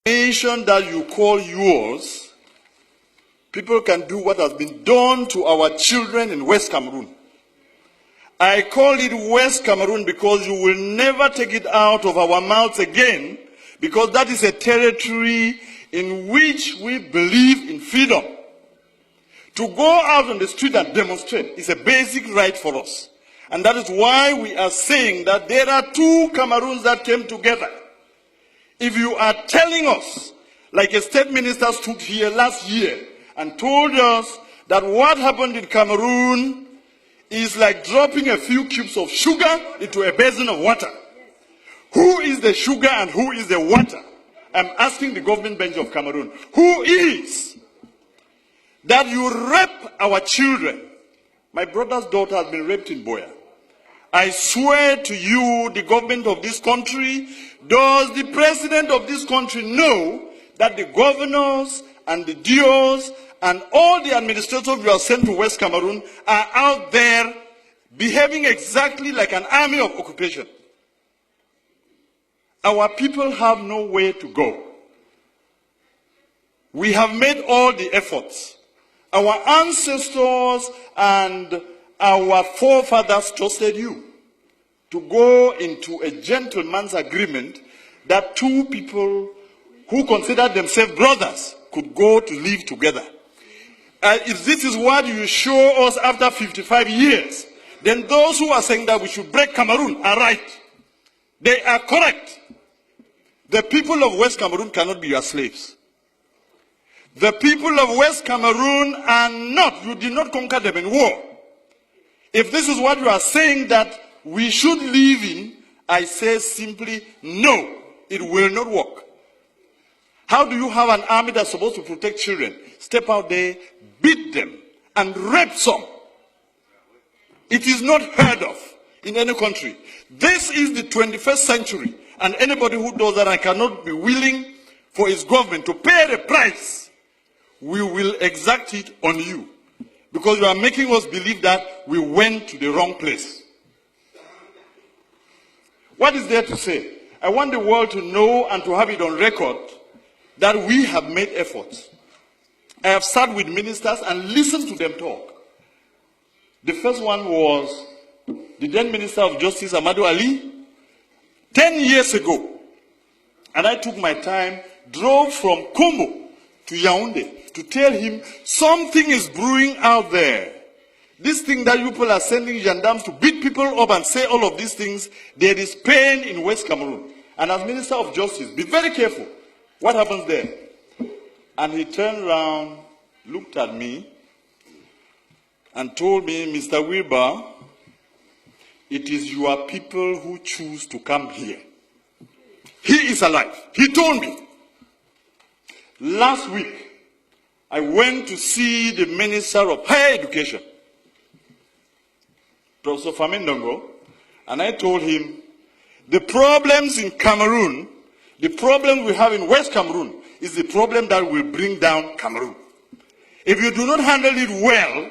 nation that you call yours, people can do what has been done to our children in West Cameroon. I call it West Cameroon because you will never take it out of our mouths again, because that is a territory in which we believe in freedom. To go out on the street and demonstrate is a basic right for us. And that is why we are saying that there are two Cameroons that came together. If you are telling us, like a state minister stood here last year and told us that what happened in Cameroon is like dropping a few cubes of sugar into a basin of water. Who is the sugar and who is the water? I'm asking the government bench of Cameroon, who is that you rape our children? My brother's daughter has been raped in Boya. I swear to you, the government of this country, does the president of this country know that the governors and the DOs and all the administrators you have sent to West Cameroon are out there behaving exactly like an army of occupation? Our people have nowhere to go. We have made all the efforts. Our ancestors and our forefathers trusted you to go into a gentleman's agreement that two people who considered themselves brothers could go to live together. If this is what you show us after 55 years, then those who are saying that we should break Cameroon are right. They are correct. The people of West Cameroon cannot be your slaves. The people of West Cameroon are not, you did not conquer them in war. If this is what you are saying that we should live in, I say simply, no, it will not work. How do you have an army that's supposed to protect children, step out there, beat them, and rape some? It is not heard of in any country. This is the 21st century, and anybody who does that and cannot be willing for his government to pay the price, we will exact it on you. Because you are making us believe that we went to the wrong place. What is there to say? I want the world to know and to have it on record that we have made efforts. I have sat with ministers and listened to them talk. The first one was the then Minister of Justice, Amadou Ali, 10 years ago. And I took my time, drove from Kombo to Yaoundé to tell him something is brewing out there. This thing that you people are sending gendarmes to beat people up and say all of these things, there is pain in West Cameroon. And as Minister of Justice, be very careful. What happens there? And he turned around, looked at me, and told me, Mr. Wilbur, it is your people who choose to come here. He is alive. He told me. Last week, I went to see the Minister of Higher Education, Professor Famindongo, and I told him, the problems in Cameroon, the problem we have in West Cameroon, is the problem that will bring down Cameroon. If you do not handle it well,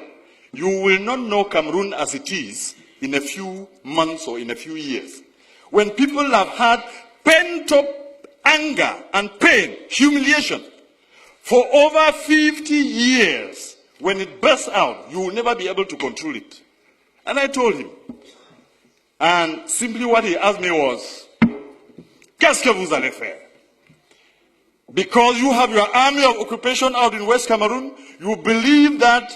you will not know Cameroon as it is in a few months or in a few years. When people have had pent-up anger and pain, humiliation, for over 50 years, when it bursts out, you will never be able to control it. And I told him. And simply what he asked me was, qu'est-ce que vous allez faire? Because you have your army of occupation out in West Cameroon, you believe that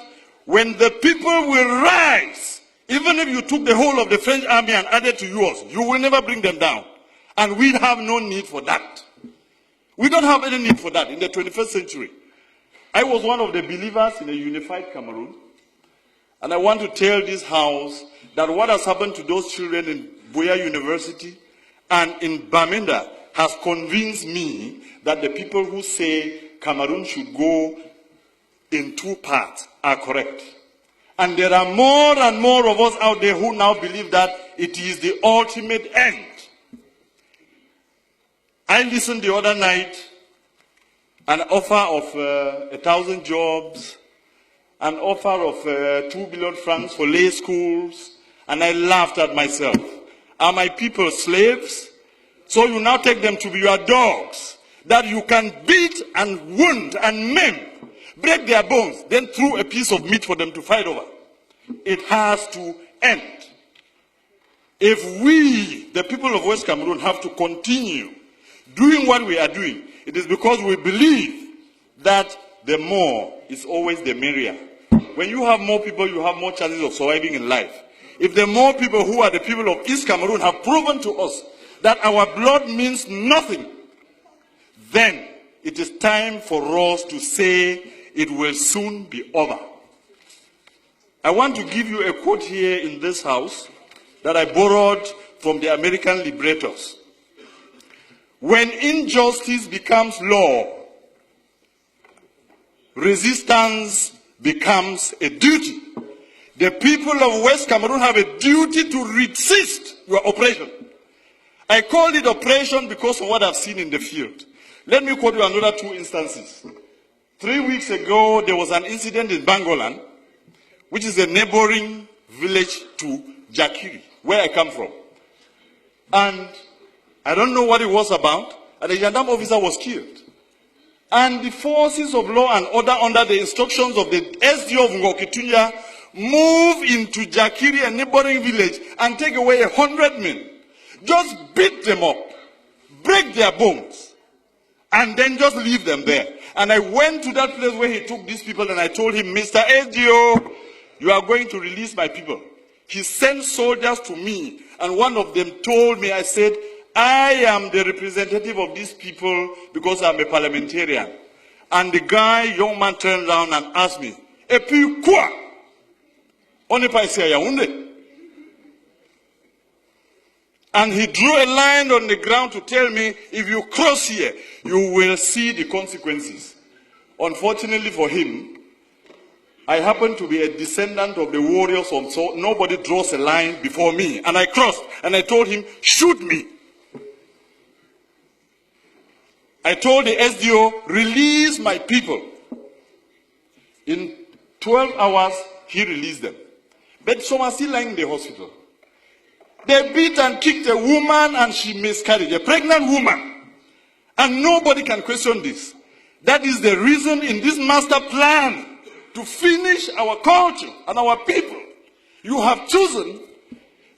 when the people will rise, even if you took the whole of the French army and added to yours, you will never bring them down. And we have no need for that. We don't have any need for that in the 21st century. I was one of the believers in a unified Cameroon. And I want to tell this house that what has happened to those children in Boya University and in Bamenda has convinced me that the people who say Cameroon should go in two parts are correct. And there are more and more of us out there who now believe that it is the ultimate end. I listened the other night, an offer of 1,000 jobs, an offer of 2 billion francs for lay schools, and I laughed at myself. Are my people slaves? So you now take them to be your dogs. that you can beat and wound and maim, break their bones, then throw a piece of meat for them to fight over. It has to end. If we, the people of West Cameroon, have to continue doing what we are doing, it is because we believe that the more is always the merrier. When you have more people, you have more chances of surviving in life. If the more people who are the people of East Cameroon have proven to us that our blood means nothing, then it is time for us to say it will soon be over. I want to give you a quote here in this house that I borrowed from the American liberators. When injustice becomes law, resistance becomes a duty. The people of West Cameroon have a duty to resist your oppression. I call it oppression because of what I've seen in the field. Let me quote you another two instances. 3 weeks ago, there was an incident in Bangolan, which is a neighboring village to Jakiri, where I come from. And I don't know what it was about, and a gendarme officer was killed. And the forces of law and order, under the instructions of the SDO of Ngokitunya, move into Jakiri, a neighboring village, and take away 100 men. Just beat them up, break their bones, and then just leave them there. And I went to that place where he took these people, and I told him, Mr. SDO, you are going to release my people. He sent soldiers to me, and one of them told me, I said, I am the representative of these people because I'm a parliamentarian. And the guy, young man, turned around and asked me, "Et puis quoi? On n'est pas ici à Yaoundé." And he drew a line on the ground to tell me, if you cross here, you will see the consequences. Unfortunately for him, I happen to be a descendant of the warriors, so nobody draws a line before me. And I crossed, and I told him, shoot me. I told the SDO, release my people. In 12 hours, he released them. But some are still lying in the hospital. They beat and kicked a woman, and she miscarried, a pregnant woman. And nobody can question this. That is the reason in this master plan to finish our culture and our people. You have chosen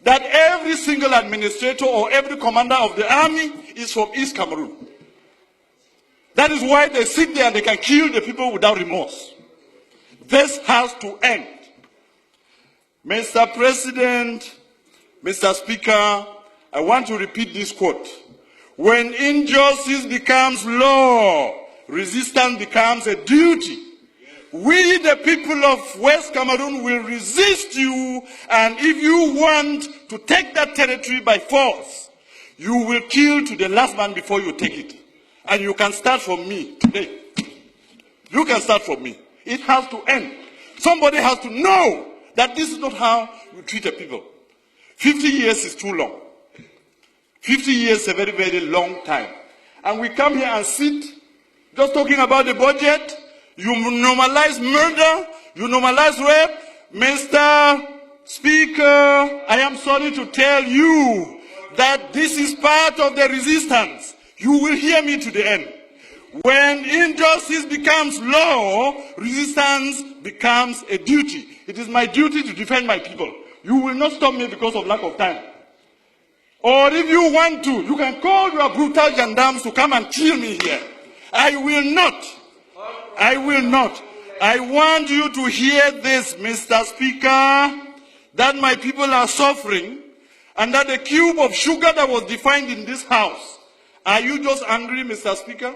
that every single administrator or every commander of the army is from East Cameroon. That is why they sit there and they can kill the people without remorse. This has to end. Mr. President, Mr. Speaker, I want to repeat this quote. When injustice becomes law, resistance becomes a duty. We, the people of West Cameroon, will resist you, and if you want to take that territory by force, you will kill to the last man before you take it. And you can start from me today. You can start from me. It has to end. Somebody has to know that this is not how you treat a people. 50 years is too long. 50 years is a very, very long time. And we come here and sit just talking about the budget. You normalize murder. You normalize rape. Mr. Speaker, I am sorry to tell you that this is part of the resistance. You will hear me to the end. When injustice becomes law, resistance becomes a duty. It is my duty to defend my people. You will not stop me because of lack of time. Or if you want to, you can call your brutal gendarmes to come and kill me here. I will not. I will not. I want you to hear this, Mr. Speaker, that my people are suffering, and that the cube of sugar that was defined in this house. Are you just angry, Mr. Speaker,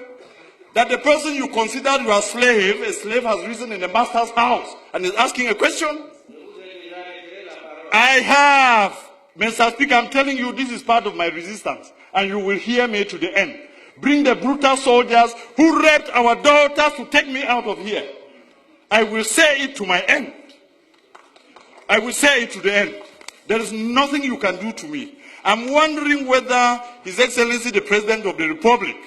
that the person you considered your slave, a slave has risen in the master's house and is asking a question? I have. Mr. Speaker, I'm telling you, this is part of my resistance, and you will hear me to the end. Bring the brutal soldiers who raped our daughters to take me out of here. I will say it to my end. I will say it to the end. There is nothing you can do to me. I'm wondering whether His Excellency the President of the Republic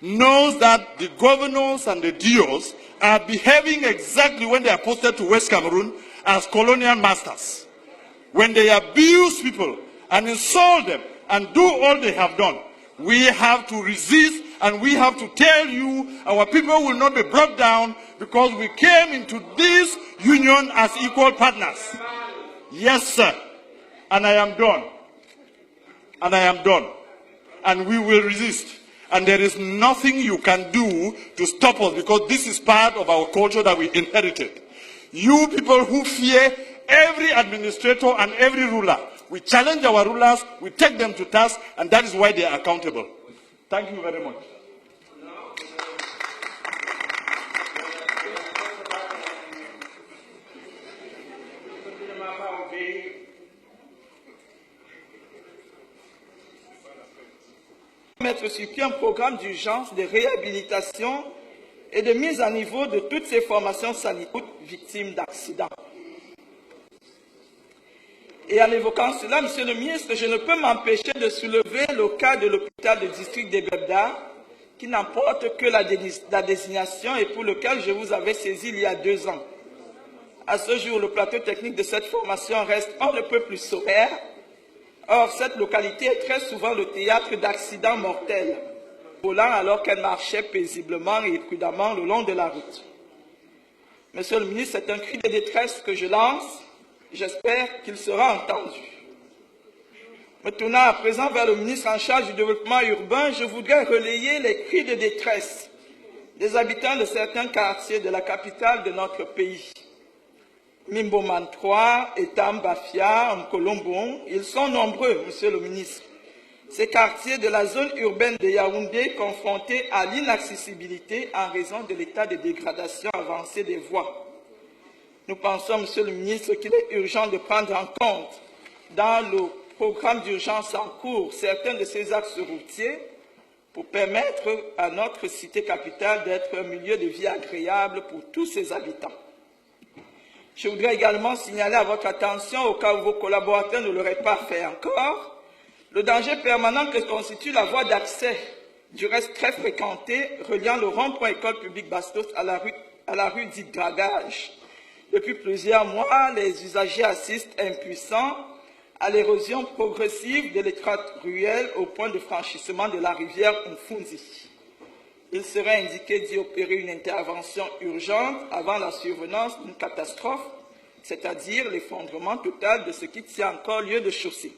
knows that the governors and the DOs are behaving exactly when they are posted to West Cameroon as colonial masters. When they abuse people and insult them and do all they have done, we have to resist And we have to tell you, our people will not be brought down because we came into this union as equal partners. Yes, sir. And I am done. And I am done. And we will resist. And there is nothing you can do to stop us because this is part of our culture that we inherited. You people who fear every administrator and every ruler, we challenge our rulers, we take them to task, and that is why they are accountable. Thank you very much. Mettre sur pied un programme d'urgence de réhabilitation et de mise à niveau de toutes ces formations sanitaires victimes d'accidents. Et en évoquant cela, Monsieur le ministre, je ne peux m'empêcher de soulever le cas de l'hôpital de district d'Ebebda, qui n'emporte que la désignation et pour lequel je vous avais saisi il y a 2 ans. À ce jour, le plateau technique de cette formation reste on ne peut plus sommaire. Or, cette localité est très souvent le théâtre d'accidents mortels, volant alors qu'elle marchait paisiblement et prudemment le long de la route. Monsieur le ministre, c'est un cri de détresse que je lance. J'espère qu'il sera entendu. Me tournant à présent vers le ministre en charge du développement urbain, je voudrais relayer les cris de détresse des habitants de certains quartiers de la capitale de notre pays. Mimboman 3, Etam, Bafia, Mkolombon, ils sont nombreux, Monsieur le ministre. Ces quartiers de la zone urbaine de Yaoundé confrontés à l'inaccessibilité en raison de l'état de dégradation avancée des voies. Nous pensons, Monsieur le ministre, qu'il est urgent de prendre en compte dans le programme d'urgence en cours certains de ces axes routiers pour permettre à notre cité capitale d'être un milieu de vie agréable pour tous ses habitants. Je voudrais également signaler à votre attention, au cas où vos collaborateurs ne l'auraient pas fait encore, le danger permanent que constitue la voie d'accès, du reste très fréquentée, reliant le rond-point école publique Bastos à la rue dite Dragage. Depuis plusieurs mois, les usagers assistent impuissants à l'érosion progressive de l'étroite ruelle au point de franchissement de la rivière Mfunzi. Il serait indiqué d'y opérer une intervention urgente avant la survenance d'une catastrophe, c'est-à-dire l'effondrement total de ce qui tient encore lieu de chaussée.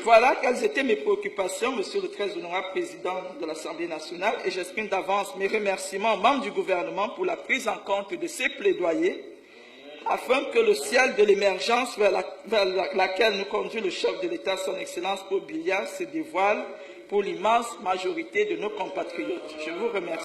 Voilà quelles étaient mes préoccupations, Monsieur le très honorable Président de l'Assemblée nationale, et j'exprime d'avance mes remerciements aux membres du gouvernement pour la prise en compte de ces plaidoyers, afin que le ciel de l'émergence vers laquelle nous conduit le chef de l'État, son Excellence Paul Biya, se dévoile pour l'immense majorité de nos compatriotes. Je vous remercie.